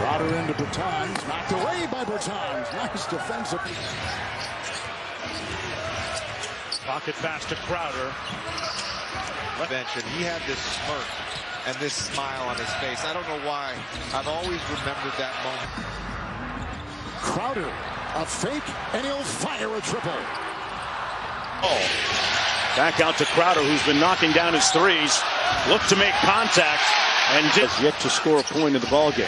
Crowder into Bertans, knocked away by Bertans. Nice defensive. Pocket pass to Crowder. Bench, and he had this smirk and this smile on his face. I don't know why. I've always remembered that moment. Crowder, a fake, and he'll fire a triple. Oh. Back out to Crowder, who's been knocking down his threes. Look to make contact and has yet to score a point in the ball game.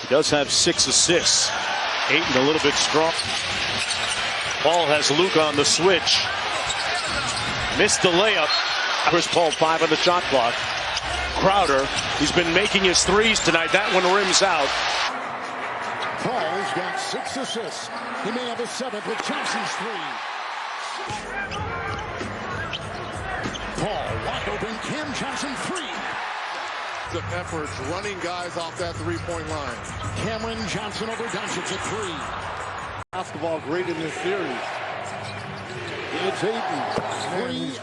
He does have 6 assists. Ayton a little bit strong. Paul has Luke on the switch. Missed the layup. Chris Paul 5 on the shot clock. Crowder, he's been making his threes tonight. That one rims out. Paul's got 6 assists. He may have a 7th with Johnson's 3. Paul wide open. Cam Johnson 3. The efforts running guys off that three-point line. Cameron Johnson over Doncic at 3. Basketball great in this series. It's Ayton.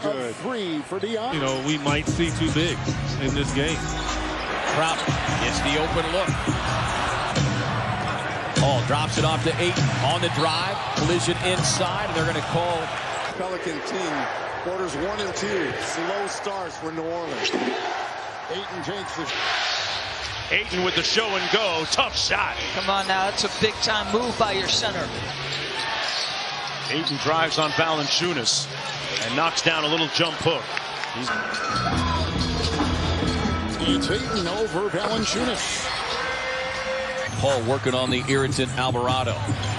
3 of 3 for Dion. You know, we might see too big in this game. Crowder gets the open look. Paul drops it off to Ayton on the drive. Collision inside, and they're going to call. Pelican team, quarters 1 and 2. Slow starts for New Orleans. Ayton takes the. Ayton with the show and go. Tough shot. Come on now, it's a big time move by your center. Ayton drives on Valanciunas and knocks down a little jump hook. It's Ayton over Valanciunas. Paul working on the irritant Alvarado.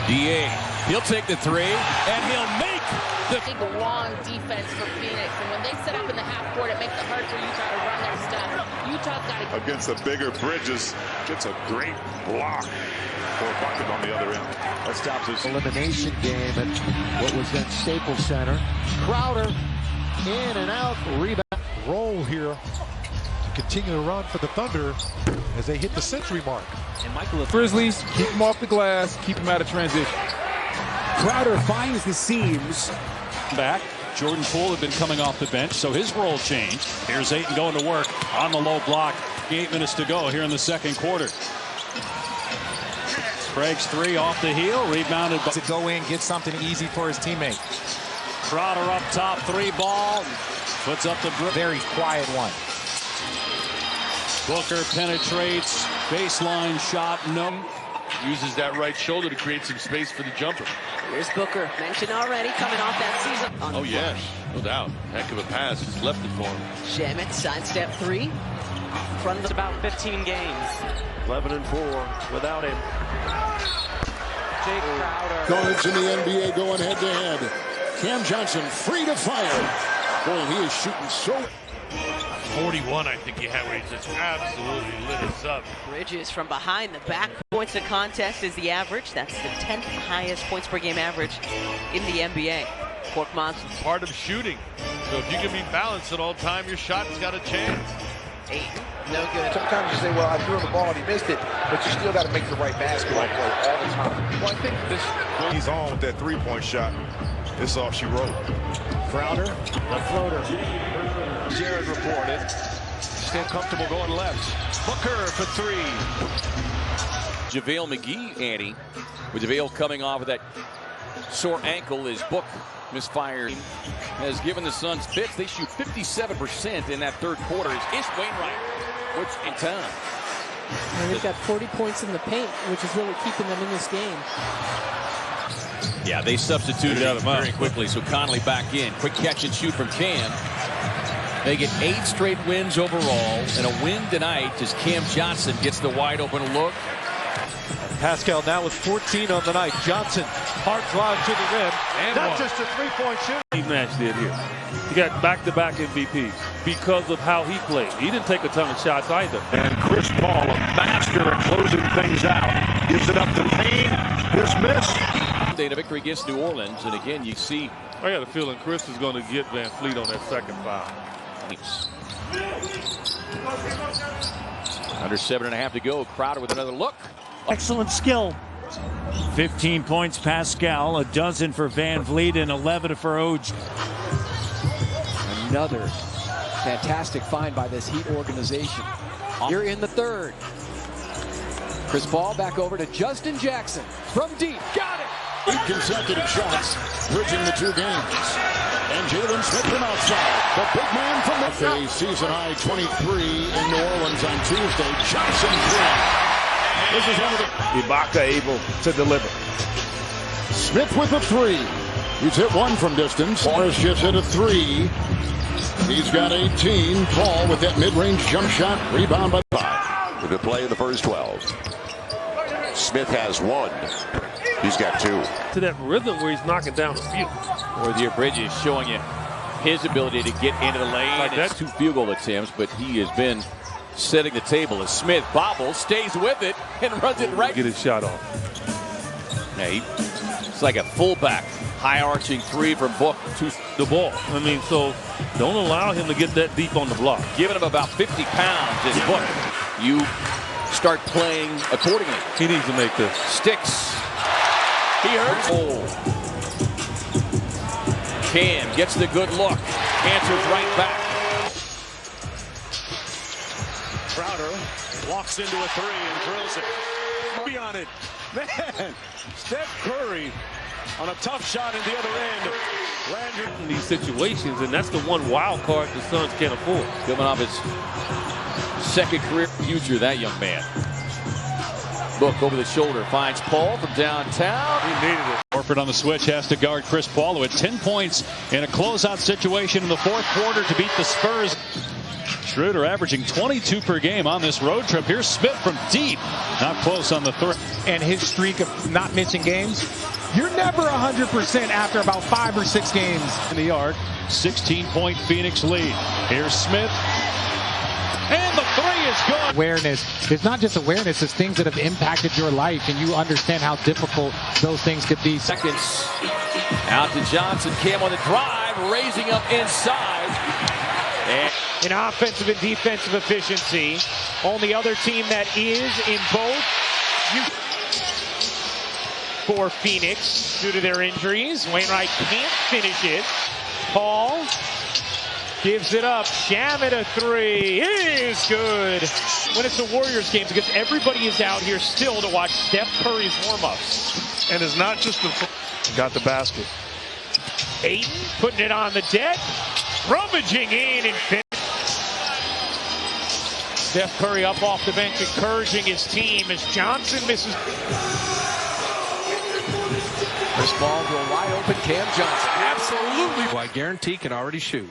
DA, he'll take the 3, and he'll make the. Big long defense for Phoenix, and when they set up in the half court, it makes it hard for Utah to run their stuff. Utah's got to. Against the bigger Bridges, gets a great block for a bucket on the other end. That stops his elimination game at what was then Staples Center. Crowder in and out, rebound. Roll here to continue to run for the Thunder as they hit the century mark. And Michael, Grizzlies keep him off the glass, keep him out of transition. Crowder finds the seams. Back. Jordan Poole had been coming off the bench, so his role changed. Here's Ayton going to work on the low block. 8 minutes to go here in the second quarter. Craig's 3 off the heel, rebounded. To go in, get something easy for his teammate. Crowder up top, 3 ball. Puts up the very quiet one. Booker penetrates, baseline shot, no. Uses that right shoulder to create some space for the jumper. Here's Booker, mentioned already, coming off that season. Oh, yeah, no doubt. Heck of a pass, just left it for him. Shamet, sidestep 3. Front of about 15 games. 11 and 4 without him. Jake Crowder. Guards in the NBA going head to head. Cam Johnson free to fire. Boy, he is shooting so. 41, I think he had, where he just absolutely lit us up. Bridges from behind the back. Points a contest is the average. That's the 10th highest points per game average in the NBA. Korkmaz. Part of shooting. So if you can be balanced at all time, your shot's got a chance. Ayton, no good. Sometimes you say, well, I threw him the ball and he missed it, but you still got to make the right basketball play all the time. Well, I think he's on with that 3-point shot. It's all she wrote. Crowder, the floater. Jared reported. Still comfortable going left. Booker for 3. JaVale McGee, Andy, with JaVale coming off of that sore ankle, his book misfired, has given the Suns fits. They shoot 57% in that third quarter. It's Wainwright, which in time. And they've got 40 points in the paint, which is really keeping them in this game. Yeah, they substituted very quickly, so Conley back in. Quick catch and shoot from Cam. They get 8 straight wins overall, and a win tonight as Cam Johnson gets the wide open look. Pascal now with 14 on the night. Johnson, hard drive to the rim. And not one. just a 3-point shoot. He matched it here. He got back-to-back MVPs because of how he played. He didn't take a ton of shots either. And Chris Paul, a master at closing things out. Gives it up to Payne. Dismissed. Day to victory against New Orleans, and again you see. I got a feeling Chris is going to get Van Fleet on that second foul. Under 7.5 to go. Crowder with another look. Excellent skill. 15 points Pascal, a dozen for Van Vliet, and 11 for Oj. Another fantastic find by this Heat organization. Here in the third. Chris Paul back over to Justin Jackson from deep. Got it! 8 consecutive shots, bridging the 2 games. And Jalen Smith from outside. The big man from the season-high 23 in New Orleans on Tuesday. Johnson 3. This is one of the... Ibaka able to deliver. Smith with a 3. He's hit 1 from distance. Morris just hit a 3. He's got 18. Paul with that mid-range jump shot. Rebound by 5. With the play in the first 12. Smith has 1. He's got 2. To that rhythm where he's knocking down a few. Or Bridges showing you his ability to get into the lane. Like that's 2 field goal attempts, but he has been setting the table as Smith bobbles, stays with it, and runs it right. Get his shot off. Yeah, it's like a fullback. High arching 3 from Book to the ball. I mean, so don't allow him to get that deep on the block. Giving him about 50 pounds is Book. You start playing accordingly. He needs to make this. Sticks. He hurts. Oh. Cam gets the good look. Answers right back. Crowder walks into a 3 and drills it. Be on it. Man, Steph Curry on a tough shot at the other end. Landry in these situations, and that's the one wild card the Suns can't afford. Coming off his second career future, that young man. Book over the shoulder, finds Paul from downtown. He needed it. Horford on the switch has to guard Chris Paul, who had 10 points in a closeout situation in the 4th quarter to beat the Spurs. Schroeder averaging 22 per game on this road trip. Here's Smith from deep. Not close on the 3rd. And his streak of not missing games, you're never 100% after about 5 or 6 games. In the yard, 16-point Phoenix lead. Here's Smith. And the 3 is good. Awareness. It's not just awareness, it's things that have impacted your life, and you understand how difficult those things could be. Seconds. Out to Johnson. Cam on the drive, raising up inside. And in offensive and defensive efficiency, only other team that is in both for Phoenix due to their injuries. Wainwright can't finish it. Paul gives it up. Shamet a 3 is good. When it's a Warriors game, because everybody is out here still to watch Steph Curry's warm-ups. And it's not just the... Got the basket. Ayton putting it on the deck. Rummaging in and finish. Steph Curry up off the bench, encouraging his team as Johnson misses. Chris Paul to a wide open Cam Johnson. Absolutely. Well, I guarantee can already shoot.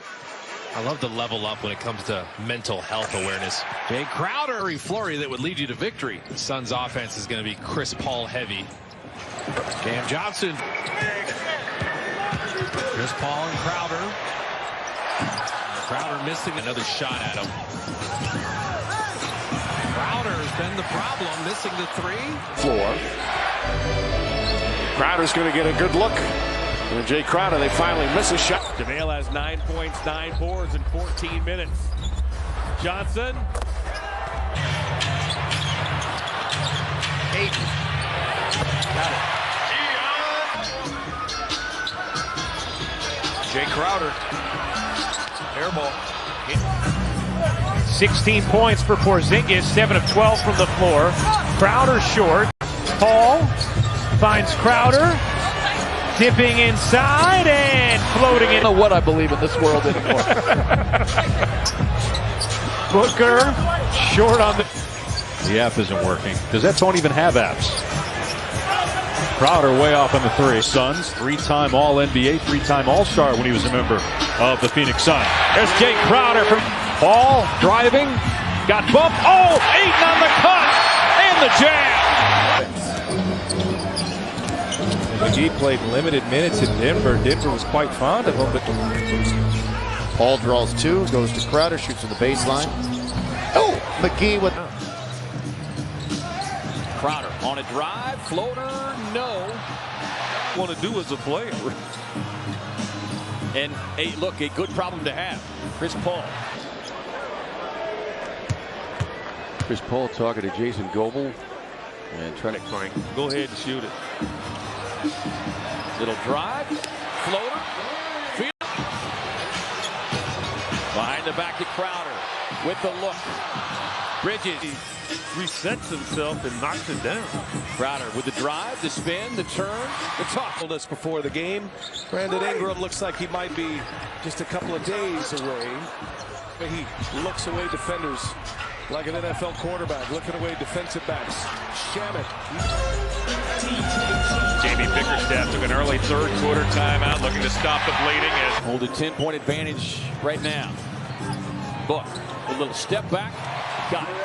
I love the level up when it comes to mental health awareness. Jay Crowder, flurry that would lead you to victory. The Suns offense is going to be Chris Paul heavy. Cam Johnson. Chris Paul and Crowder. Crowder missing another shot at him. Crowder has been the problem, missing the 3. Floor. Crowder's going to get a good look. And Jay Crowder, they finally miss a shot. JaVale has 9 points, 9 boards in 14 minutes. Johnson. Ayton. Got it. Jay Crowder. Air ball. 16 points for Porzingis, 7 of 12 from the floor. Crowder short. Paul finds Crowder. Dipping inside and floating in. I don't know what I believe in this world anymore. Booker short on the... The app isn't working. Does that phone even have apps? Crowder way off on the 3. Suns, 3-time All-NBA, 3-time All-Star when he was a member of the Phoenix Suns. There's Jay Crowder from Paul driving. Got bumped. Oh, Ayton on the cut. And the jam. McGee played limited minutes in Denver. Denver was quite fond of him, but Paul draws 2, goes to Crowder, shoots from the baseline. Oh, McGee with... Crowder on a drive, floater, no. Want to do as a player. And look, a good problem to have. Chris Paul. Chris Paul talking to Jason Goebel and trying to go ahead and shoot it. Little drive, floater, field. Behind the back to Crowder with the look. Bridges resets himself and knocks it down. Crowder with the drive, the spin, the turn, the Thoughtfulness before the game. Brandon Ingram looks like he might be just a couple of days away. He looks away defenders like an NFL quarterback, looking away defensive backs. Shamet. Jamie Bickerstaff took an early third quarter timeout, looking to stop the bleeding. Hold a 10-point advantage right now. Book, a little step back, got it.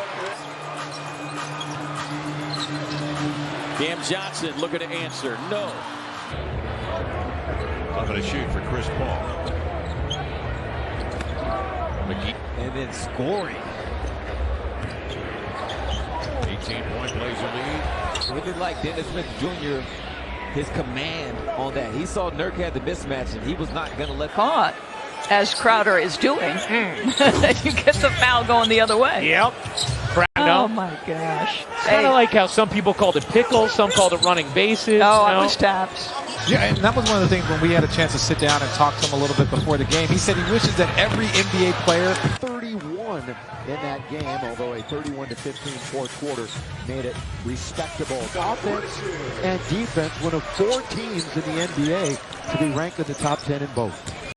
Cam Johnson looking to answer, no. I'm going to shoot for Chris Paul. McGee. And then scoring. 18-point Blazer lead. It looked like Dennis Smith Jr., his command on that. He saw Nurk had the mismatch, and he was not going to let caught, as Crowder is doing. You get the foul going the other way. Yep. Oh my gosh. Kind of like how some people called it pickle, some called it running bases. Oh, I was tapped. Yeah, and that was one of the things when we had a chance to sit down and talk to him a little bit before the game. He said he wishes that every NBA player 31 in that game, although a 31-15 fourth quarter made it respectable. Offense and defense, one of 4 teams in the NBA to be ranked in the top 10 in both.